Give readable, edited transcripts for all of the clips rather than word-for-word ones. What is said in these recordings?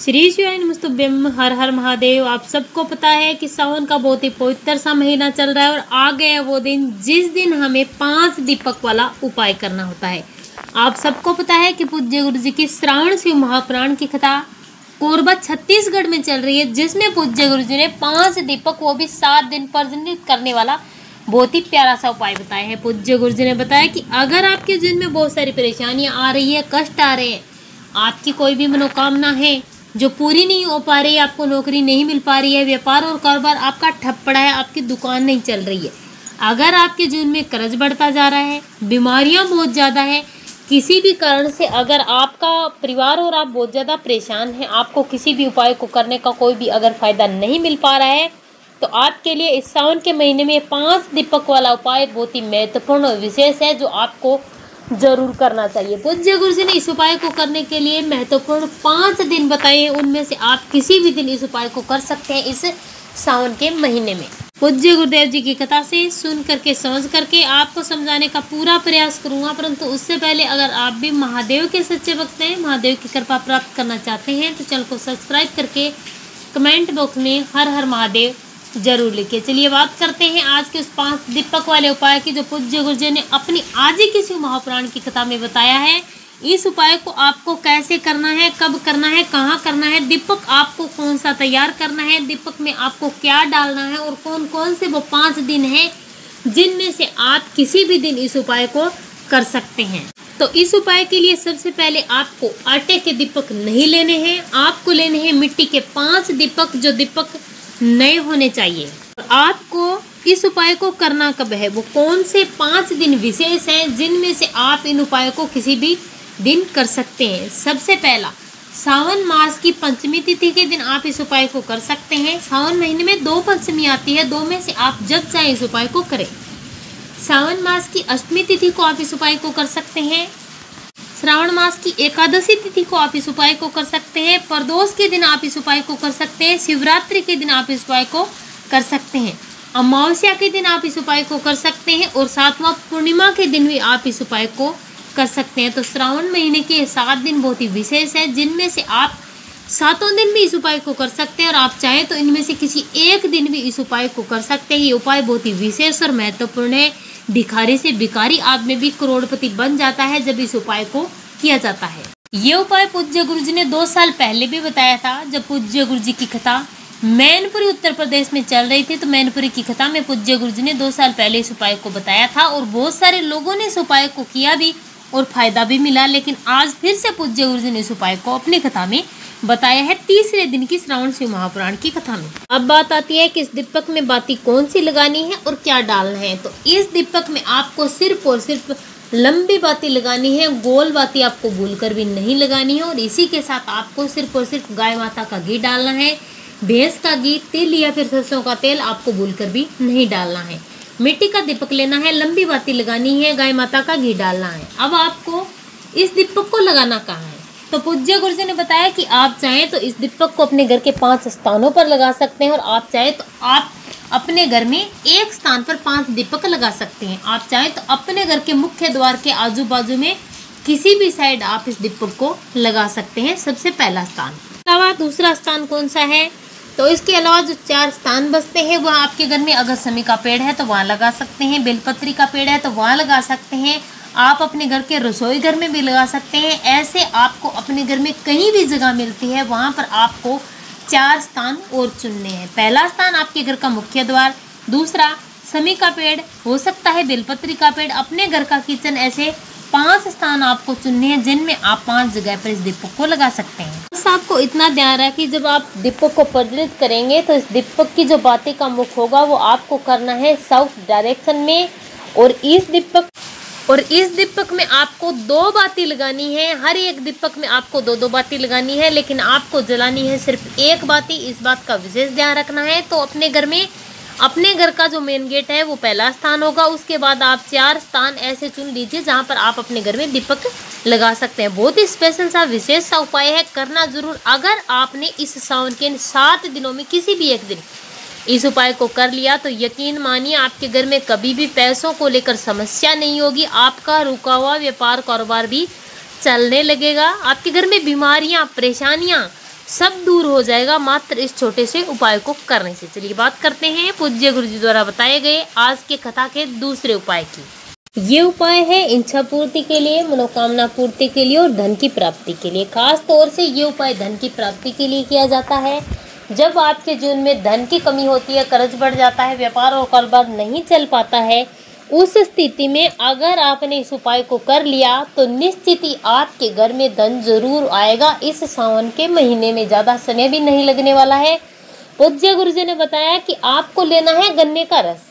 श्री शिवाय नमस्तुभ्यम। हर हर महादेव। आप सबको पता है कि सावन का बहुत ही पवित्र सा महीना चल रहा है और आ गया वो दिन जिस दिन हमें 5 दीपक वाला उपाय करना होता है। आप सबको पता है कि पूज्य गुरु जी की श्रावण शिव महापुराण की कथा कोरबा छत्तीसगढ़ में चल रही है, जिसमें पूज्य गुरु जी ने 5 दीपक वो भी 7 दिन प्रज्वलित करने वाला बहुत ही प्यारा सा उपाय बताया है। पूज्य गुरु जी ने बताया कि अगर आपके जीवन में बहुत सारी परेशानियां आ रही है, कष्ट आ रहे हैं, आपकी कोई भी मनोकामना है जो पूरी नहीं हो पा रही है, आपको नौकरी नहीं मिल पा रही है, व्यापार और कारोबार आपका ठप पड़ा है, आपकी दुकान नहीं चल रही है, अगर आपके जीवन में कर्ज बढ़ता जा रहा है, बीमारियां बहुत ज़्यादा है, किसी भी कारण से अगर आपका परिवार और आप बहुत ज़्यादा परेशान हैं, आपको किसी भी उपाय को करने का कोई भी अगर फ़ायदा नहीं मिल पा रहा है, तो आपके लिए इस सावन के महीने में 5 दीपक वाला उपाय बहुत ही महत्वपूर्ण और विशेष है, जो आपको जरूर करना चाहिए। पूज्य गुरु जी ने इस उपाय को करने के लिए महत्वपूर्ण 5 दिन बताए हैं, उनमें से आप किसी भी दिन इस उपाय को कर सकते हैं इस सावन के महीने में। पूज्य गुरुदेव जी की कथा से सुन करके समझ करके आपको समझाने का पूरा प्रयास करूंगा, परंतु उससे पहले अगर आप भी महादेव के सच्चे भक्त हैं, महादेव की कृपा प्राप्त करना चाहते हैं, तो चैनल को सब्सक्राइब करके कमेंट बॉक्स में हर हर महादेव जरूर लिखिए। चलिए बात करते हैं आज के उस 5 दीपक वाले उपाय की, जो पूज्य गुरु जी ने अपनी आज ही की शिव महापुराण की कथा में बताया है। इस उपाय को आपको कैसे करना है, कब करना है, कहाँ करना है, दीपक आपको कौन सा तैयार करना है, दीपक में आपको क्या डालना है और कौन कौन से वो 5 दिन हैं जिनमें से आप किसी भी दिन इस उपाय को कर सकते हैं। तो इस उपाय के लिए सबसे पहले आपको आटे के दीपक नहीं लेने हैं, आपको लेने हैं मिट्टी के 5 दीपक, जो दीपक नए होने चाहिए। आपको इस उपाय को करना कब है, वो कौन से 5 दिन विशेष हैं जिनमें से आप इन उपायों को किसी भी दिन कर सकते हैं। सबसे पहला, सावन मास की पंचमी तिथि के दिन आप इस उपाय को कर सकते हैं। सावन महीने में 2 पंचमी आती है, 2 में से आप जब चाहे इस उपाय को करें। सावन मास की अष्टमी तिथि को आप इस उपाय को कर सकते हैं। श्रावण मास की एकादशी तिथि को आप इस उपाय को कर सकते हैं। प्रदोष के दिन आप इस उपाय को कर सकते हैं। शिवरात्रि के दिन आप इस उपाय को कर सकते हैं। अमावस्या के दिन आप इस उपाय को कर सकते हैं और 7वां पूर्णिमा के दिन भी आप इस उपाय को कर सकते हैं। तो श्रावण महीने के 7 दिन बहुत ही विशेष है, जिनमें से आप 7 दिन भी इस उपाय को कर सकते हैं और आप चाहें तो इनमें से किसी एक दिन भी इस उपाय को कर सकते हैं। ये उपाय बहुत ही विशेष और महत्वपूर्ण है। भिखारी से भिखारी आदमी भी करोड़पति बन जाता है जब इस उपाय को किया जाता है। ये उपाय पूज्य गुरु जी ने 2 साल पहले भी बताया था, जब पूज्य गुरु जी की कथा मैनपुरी उत्तर प्रदेश में चल रही थी। तो मैनपुरी की कथा में पूज्य गुरु जी ने 2 साल पहले इस उपाय को बताया था और बहुत सारे लोगों ने इस उपाय को किया भी और फायदा भी मिला। लेकिन आज फिर से पूज्य गुरु जी ने इस उपाय को अपनी कथा में बताया है, 3रे दिन की श्रावण शिव महापुराण की कथा में। अब बात आती है कि इस दीपक में बाती कौन सी लगानी है और क्या डालना है। तो इस दीपक में आपको सिर्फ और सिर्फ लंबी बाती लगानी है, गोल बाती आपको भूलकर भी नहीं लगानी है। और इसी के साथ आपको सिर्फ और सिर्फ गाय माता का घी डालना है, भैंस का घी, तिल या फिर सरसों का तेल आपको भूलकर भी नहीं डालना है। मिट्टी का दीपक लेना है, लंबी बाती लगानी है, गाय माता का घी डालना है। अब आपको इस दीपक को लगाना कहाँ है, तो पूज्य गुरु जी ने बताया कि आप चाहें तो इस दीपक को अपने घर के 5 स्थानों पर लगा सकते हैं और आप चाहें तो आप अपने घर में एक स्थान पर 5 दीपक लगा सकते हैं। आप चाहें तो अपने घर के मुख्य द्वार के आजू बाजू में किसी भी साइड आप इस दीपक को लगा सकते हैं। सबसे पहला स्थान। अलावा दूसरा स्थान कौन सा है, तो इसके अलावा जो 4 स्थान बचते हैं वहाँ आपके घर में अगर समी का पेड़ है तो वहाँ लगा सकते हैं, बेलपत्री का पेड़ है तो वहाँ लगा सकते हैं, आप अपने घर के रसोई घर में भी लगा सकते हैं। ऐसे आपको अपने घर में कहीं भी जगह मिलती है वहाँ पर आपको 4 स्थान और चुनने हैं। पहला स्थान आपके घर का मुख्य द्वार, दूसरा समी का पेड़, हो सकता है बेलपत्री का पेड़, अपने घर का किचन, ऐसे 5 स्थान आपको चुनने हैं जिनमें आप 5 जगह पर इस दीपक को लगा सकते हैं। बस आपको इतना ध्यान रहा कि जब आप दीपक को प्रज्वलित करेंगे तो इस दीपक की जो बाती का मुख होगा वो आपको करना है साउथ डायरेक्शन में। और इस दीपक में आपको 2 बाती लगानी है। हर एक दीपक में आपको 2-2 बाती लगानी है, लेकिन आपको जलानी है सिर्फ 1 बाती। इस बात का विशेष ध्यान रखना है। तो अपने घर में अपने घर का जो मेन गेट है वो पहला स्थान होगा, उसके बाद आप 4 स्थान ऐसे चुन लीजिए जहाँ पर आप अपने घर में दीपक लगा सकते हैं। बहुत ही स्पेशल सा विशेष सा उपाय है, करना जरूर। अगर आपने इस सावन के 7 दिनों में किसी भी एक दिन इस उपाय को कर लिया तो यकीन मानिए आपके घर में कभी भी पैसों को लेकर समस्या नहीं होगी। आपका रुका हुआ व्यापार कारोबार भी चलने लगेगा। आपके घर में बीमारियां, परेशानियां सब दूर हो जाएगा मात्र इस छोटे से उपाय को करने से। चलिए बात करते हैं पूज्य गुरु जी द्वारा बताए गए आज के कथा के दूसरे उपाय की। ये उपाय है इच्छा पूर्ति के लिए, मनोकामना पूर्ति के लिए और धन की प्राप्ति के लिए। खास तौर से ये उपाय धन की प्राप्ति के लिए किया जाता है। जब आपके जीवन में धन की कमी होती है, कर्ज बढ़ जाता है, व्यापार और कारोबार नहीं चल पाता है, उस स्थिति में अगर आपने इस उपाय को कर लिया तो निश्चित ही आपके घर में धन जरूर आएगा। इस सावन के महीने में ज़्यादा समय भी नहीं लगने वाला है। पूज्य गुरु जी ने बताया कि आपको लेना है गन्ने का रस।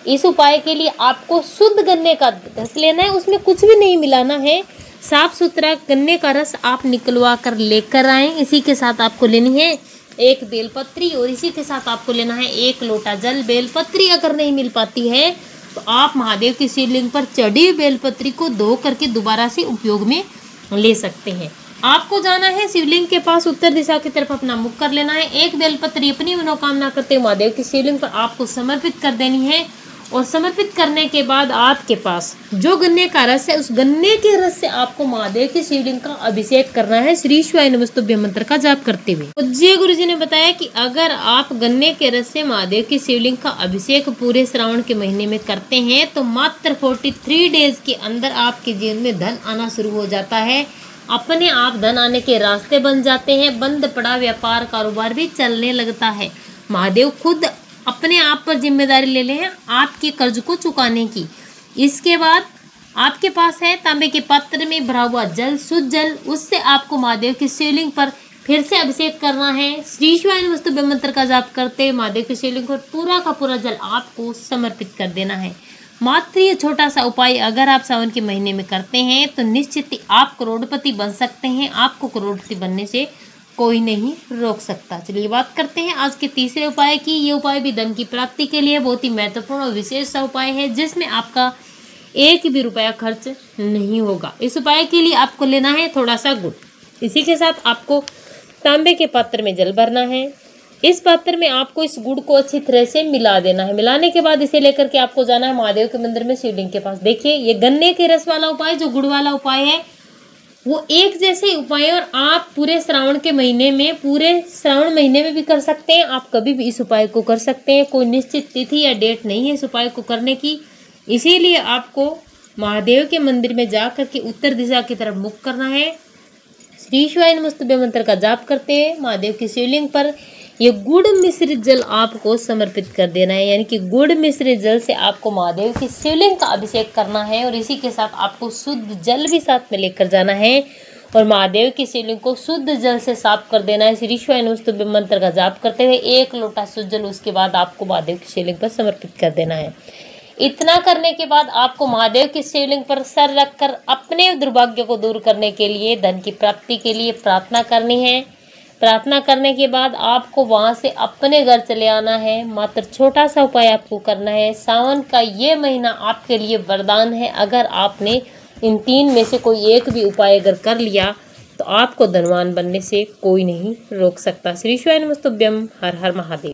इस उपाय के लिए आपको शुद्ध गन्ने का रस लेना है, उसमें कुछ भी नहीं मिलाना है। साफ सुथरा गन्ने का रस आप निकलवा कर लेकर आए। इसी के साथ आपको लेनी है एक बेलपत्री और इसी के साथ आपको लेना है 1 लोटा जल। बेलपत्री अगर नहीं मिल पाती है तो आप महादेव की शिवलिंग पर चढ़ी बेलपत्री को धो करके दोबारा से उपयोग में ले सकते हैं। आपको जाना है शिवलिंग के पास, उत्तर दिशा की तरफ अपना मुख कर लेना है। एक बेलपत्री अपनी मनोकामना करते हुए महादेव की शिवलिंग पर आपको समर्पित कर देनी है और समर्पित करने के बाद आपके पास जो गन्ने का रस है, उस गन्ने के रस से आपको महादेव की शिवलिंग का अभिषेक करना है श्री शिवाय नमस्तुभ्यं मंत्र का जाप करते हुए। पूज्य गुरु जी ने बताया कि अगर आप गन्ने के रस से महादेव की शिवलिंग का अभिषेक पूरे श्रावण के महीने में करते हैं तो मात्र 43 डेज के अंदर आपके जीवन में धन आना शुरू हो जाता है। अपने आप धन आने के रास्ते बन जाते हैं। बंद पड़ा व्यापार कारोबार भी चलने लगता है। महादेव खुद अपने आप पर जिम्मेदारी ले ले हैं आपके कर्ज को चुकाने की। इसके बाद आपके पास है तांबे के पात्र में भरा हुआ जल, शुद्ध जल, उससे आपको महादेव की शिवलिंग पर फिर से अभिषेक करना है। श्री शिवाय नमस्तुभ्यं मंत्र का जाप करते महादेव की शिवलिंग पर पूरा का पूरा जल आपको समर्पित कर देना है। मात्र ये छोटा सा उपाय अगर आप सावन के महीने में करते हैं तो निश्चित ही आप करोड़पति बन सकते हैं। आपको करोड़पति बनने से कोई नहीं रोक सकता। चलिए बात करते हैं आज के तीसरे उपाय की। ये उपाय भी धन की प्राप्ति के लिए बहुत ही महत्वपूर्ण और विशेष सा उपाय है जिसमें आपका 1 भी रुपया खर्च नहीं होगा। इस उपाय के लिए आपको लेना है थोड़ा सा गुड़। इसी के साथ आपको तांबे के पात्र में जल भरना है। इस पात्र में आपको इस गुड़ को अच्छी तरह से मिला देना है। मिलाने के बाद इसे लेकर के आपको जाना है महादेव के मंदिर में शिवलिंग के पास। देखिए ये गन्ने के रस वाला उपाय, जो गुड़ वाला उपाय है, वो एक जैसे उपाय है और आप पूरे श्रावण के महीने में, पूरे श्रावण महीने में भी कर सकते हैं। आप कभी भी इस उपाय को कर सकते हैं। कोई निश्चित तिथि या डेट नहीं है इस उपाय को करने की। इसीलिए आपको महादेव के मंदिर में जा करके उत्तर दिशा की तरफ मुख करना है। श्री शिवाय नमस्तुभ्यं मंत्र का जाप करते हैं महादेव की शिवलिंग पर ये गुड़ मिश्रित जल आपको समर्पित कर देना है। यानी कि गुड़ मिश्रित जल से आपको महादेव की शिवलिंग का अभिषेक करना है और इसी के साथ आपको शुद्ध जल भी साथ में लेकर जाना है और महादेव की शिवलिंग को शुद्ध जल से साफ कर देना है। श्री शिवाय नमस्तुभ्यं मंत्र का जाप करते हुए 1 लोटा शुद्ध जल उसके बाद आपको महादेव की शिवलिंग पर समर्पित कर देना है। इतना करने के बाद आपको महादेव की शिवलिंग पर सर रखकर अपने दुर्भाग्य को दूर करने के लिए, धन की प्राप्ति के लिए प्रार्थना करनी है। प्रार्थना करने के बाद आपको वहां से अपने घर चले आना है। मात्र छोटा सा उपाय आपको करना है। सावन का ये महीना आपके लिए वरदान है। अगर आपने इन 3 में से कोई एक भी उपाय अगर कर लिया तो आपको धनवान बनने से कोई नहीं रोक सकता। श्री शिवाय नमस्तुभ्यं। हर हर महादेव।